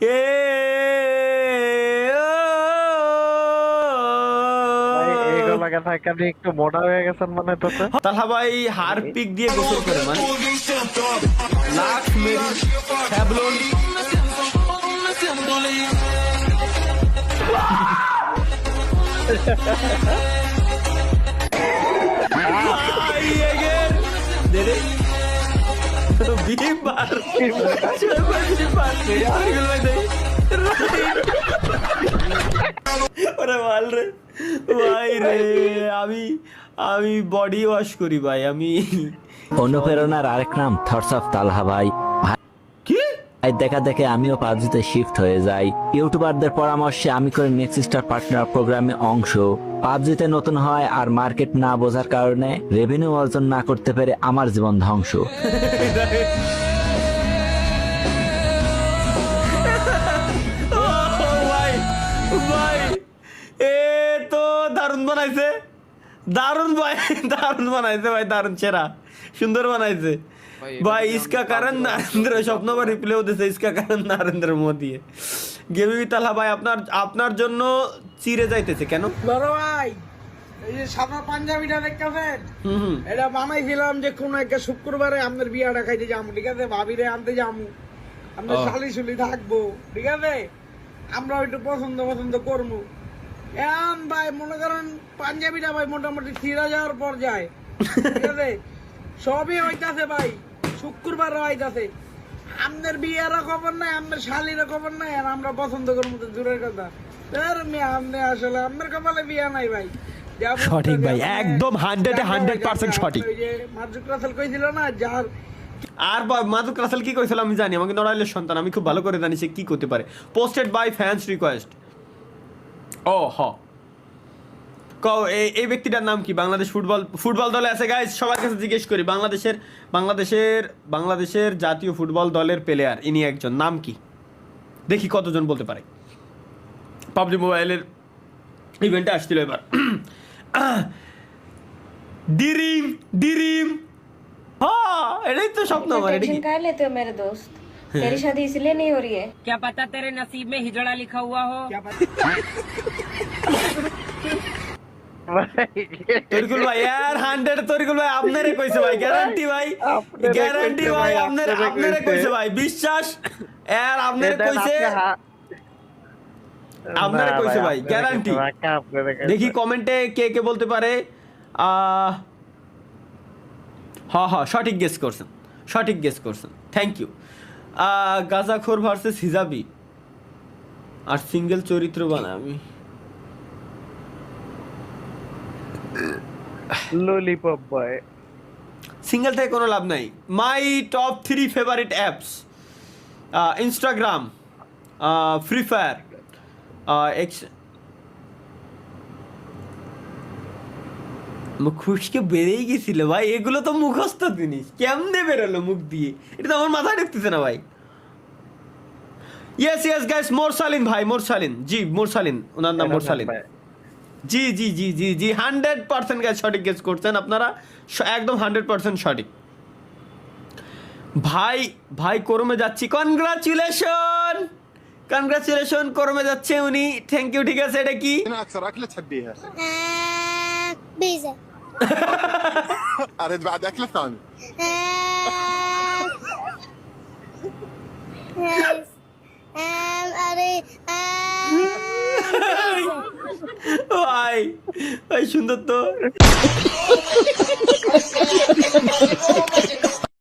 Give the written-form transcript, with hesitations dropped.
এ একটু মোটা হয়ে গেছেন মানে তোতে। তালহা ভাই হারপিক দিয়ে গোসল করে মানে লাক্স মেরি স্যাভলন আমি বডি ওয়াশ করি ভাই। আমি অনুপ্রেরণার আরেক নাম থটস অফ তালহা ভাই। কি দেখা দেখে আমিও পাবজিতে শিফট হয়ে যাই। ইউটিউবারদের পরামর্শে আমি করি নেক্সট স্টার পার্টনার প্রোগ্রামে অংশ। পাবজিতে নতুন হয় আর মার্কেট না বোঝার কারণে রেভিনিউ অর্জন না করতে পেরে আমার জীবন ধ্বংস। ভাই এ তো দারুণ বানাইছে, দারুণ ভাই, দারুণ বানাইছে ভাই, দারুণ সেরা সুন্দর বানাইছে भाई। इसका कारण नरेंद्र স্বপ্ন বা রিপ্লে হতেছে, इसका कारण নরেন্দ্র মোদি। গেমিং তালহা ভাই আপনার জন্য চিড়ে যাইতেছে কেন বড় ভাই? এই যে সাদা পাঞ্জাবিটা দেখতেছেন, এটা বানাইছিলাম যে কোন একটা শুক্রবারে আমাদের বিয়াটা খাইতে যাবো, ঠিক আছে? ভাবিরে আনতে যাবো, আমরা শালি শুলি থাকবো, ঠিক আছে? আমরা একটু পছন্দ করবো। এখন ভাই মনে করেন পাঞ্জাবিটা ভাই মোটামুটি ছিঁড়া যাওয়ার পর যায়, ঠিক আছে? সবই হইতাছে ভাই, শুক্রবার হইতাছে। আমাদের বিয়েরও খবর নাই, আমাদের শালিরও খবর নাই, আর আমরা পছন্দ করবো তো দূরের কথা। আপনি আসলে আপনার কপালে বিয়ে নাই ভাই। সঠিক ভাই, একদম 100% সঠিক। ওই যে মাসুক রাসেল কইছিল না, যার আর মাসুক রাসেল কি কইছিল আমি জানি, আমাকে নড়াইলের সন্তান, আমি খুব ভালো করে জানি সে কি করতে পারে। Posted by fans request. ও হ এই ব্যক্তিটার নাম কি? বাংলাদেশ ফুটবল দলে আছে গাইস, সবার কাছে জিজ্ঞেস করি। বাংলাদেশের জাতীয় ফুটবল দলের প্লেয়ার ইনি একজন, নাম কি? দেখি কতজন বলতে পারে। পাবজি মোবাইলের ইভেন্টে আসছিল এবার। ডিরিম हाँ এটাই তো স্বপ্ন আমার। टेंशन काहे लेते हो मेरे दोस्त? तेरी शादी इसलिए नहीं हो रही है क्या पता तेरे नसीब में हिजड़ा लिखा हुआ हो। তরিকুল ভাই यार 100 তরিকুল ভাই আপনারে কইছে ভাই, গ্যারান্টি ভাই, গ্যারান্টি ভাই, আপনারে কইছে ভাই, বিশ্বাস यार আপনারে কইছে, আপনারে কইছে ভাই, গ্যারান্টি। দেখি কমেন্টে কে কে বলতে পারে। হ্যাঁ সঠিক গেস করছেন, থ্যাংক ইউ। গাজাখোর ভার্সেস হিজাবি আর সিঙ্গেল চরিত্র বানায় আমি ললিপপ বয়। সিঙ্গেল থেকে কোনো লাভ নাই। My top 3 favourite apps: Instagram, free fire, মুখ খুশকে বেড়েই গেছিল ভাই। এগুলো তো মুখস্থ জিনিস, কেমনে বেরোলো মুখ দিয়ে? এটা তো আমার মাথায় ঢুকতেছে না ভাই। ইয়েস গাইস, মোরসালিন ভাই, জি মোরসালিন, ওনার নাম মোরসালিন। জি 100% গাইস সঠিক গেস করছেন আপনারা, একদম 100% সঠিক। ভাই করমে যাচ্ছি, কনগ্রাচুলেশন করমে যাচ্ছে উনি, থ্যাংক ইউ। ঠিক আছে, এটা কি? بيتزا. أريد بعد أكلة ثانية. أريد ভাই সুন্দর তো।